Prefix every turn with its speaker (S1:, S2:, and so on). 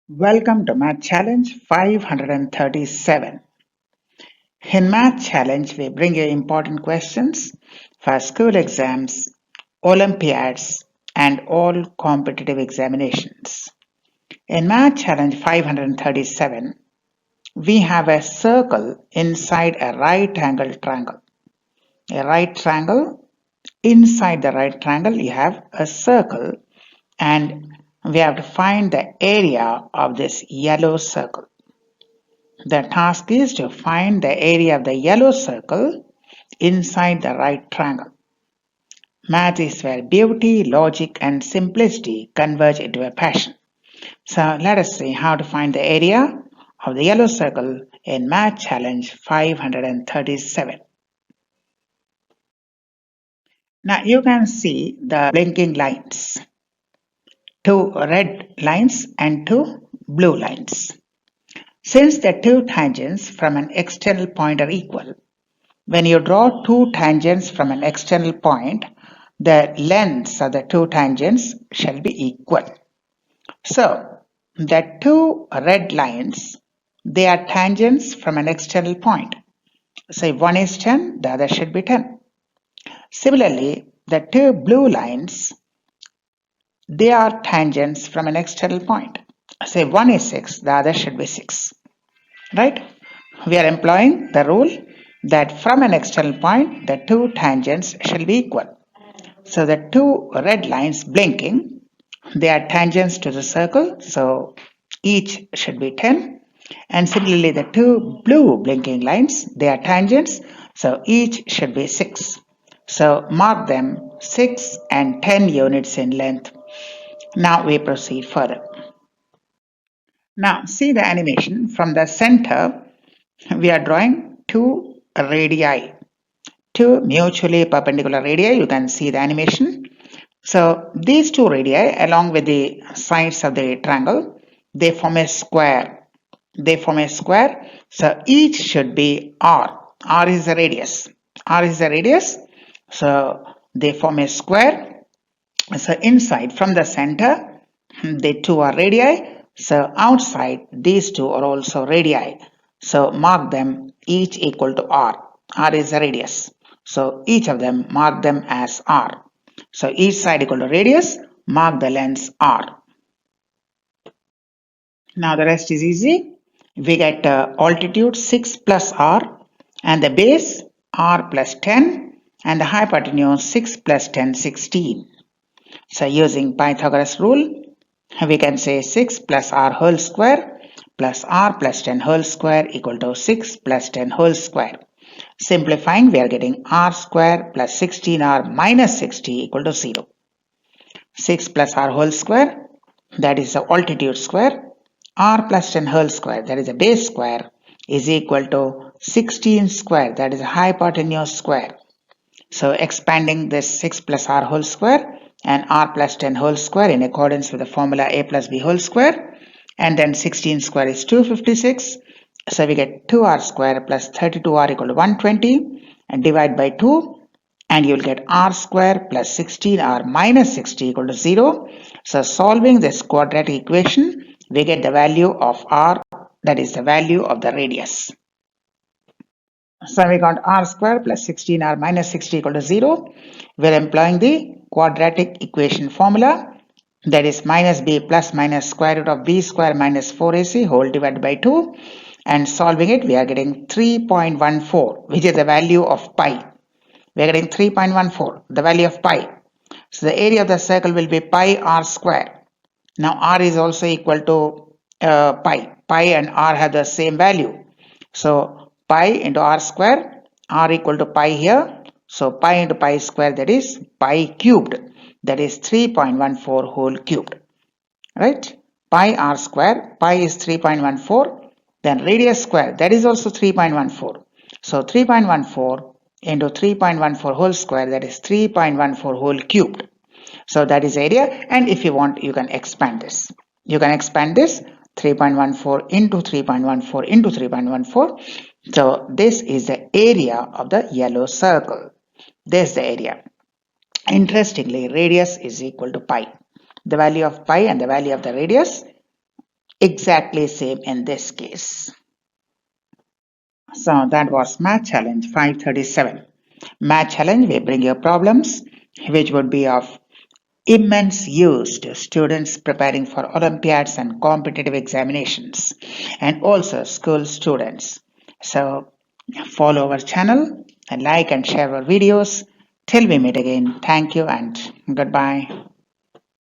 S1: Welcome to Math Challenge 537. In Math Challenge, we bring you important questions for school exams, Olympiads, and all competitive examinations. In Math Challenge 537, we have a circle inside a right angle triangle. A right triangle, inside the right triangle, you have a circle, and we have to find the area of this yellow circle. The task is to find the area of the yellow circle inside the right triangle. Math is where beauty, logic, and simplicity converge into a passion. So let us see how to find the area of the yellow circle in Math Challenge 537. Now you can see the blinking lines. Two red lines and two blue lines. Since the two tangents from an external point are equal, when you draw two tangents from an external point, the lengths of the two tangents shall be equal. So, the two red lines, they are tangents from an external point. So, if one is 10, the other should be 10. Similarly, the two blue lines, they are tangents from an external point. Say one is 6, the other should be 6. Right? We are employing the rule that from an external point, the two tangents shall be equal. So the two red lines blinking, they are tangents to the circle, so each should be 10. And similarly, the two blue blinking lines, they are tangents, so each should be 6. So mark them 6 and 10 units in length. Now we proceed further. Now see the animation. From the center, we are drawing two radii, two mutually perpendicular radii. You can see the animation. So these two radii, along with the sides of the triangle, they form a square. They form a square. So each should be r. R is the radius. R is the radius. So they form a square. So inside, from the center, the two are radii. So outside, these two are also radii. So mark them each equal to r. R is the radius. So each of them, mark them as r. So each side equal to radius, mark the lengths r. Now the rest is easy. We get altitude 6 plus r, and the base r plus 10, and the hypotenuse 6 plus 10, 16. So using Pythagoras rule, we can say 6 plus r whole square plus r plus 10 whole square equal to 6 plus 10 whole square. Simplifying, we are getting r square plus 16r minus 60 equal to 0. 6 plus r whole square, that is the altitude square, r plus 10 whole square, that is the base square, is equal to 16 square, that is the hypotenuse square. So expanding this 6 plus r whole square and r plus 10 whole square in accordance with the formula a plus b whole square, and then 16 square is 256. So we get 2r square plus 32r equal to 120, and divide by 2, and you will get r square plus 16r minus 60 equal to 0. So solving this quadratic equation, we get the value of r, that is the value of the radius. So we got r square plus 16r minus 60 equal to 0. We are employing the quadratic equation formula, that is minus b plus minus square root of b square minus 4ac whole divided by 2, and solving it, we are getting 3.14, which is the value of pi. We are getting 3.14, the value of pi. So the area of the circle will be pi r square. Now r is also equal to pi. Pi and r have the same value. So pi into r square, r equal to pi here. So pi into pi square, that is pi cubed. That is 3.14 whole cubed. Right? Pi r square, pi is 3.14. Then radius square, that is also 3.14. So 3.14 into 3.14 whole square, that is 3.14 whole cubed. So that is area, and if you want, you can expand this. You can expand this 3.14 into 3.14 into 3.14. So this is the area of the yellow circle. This is the area. Interestingly, radius is equal to pi. The value of pi and the value of the radius Exactly same in this case. So that was Math Challenge 537. Math Challenge will bring you problems which would be of immense use to students preparing for Olympiads and competitive examinations, and also school students. So follow our channel and like and share our videos. Till we meet again, thank you and goodbye.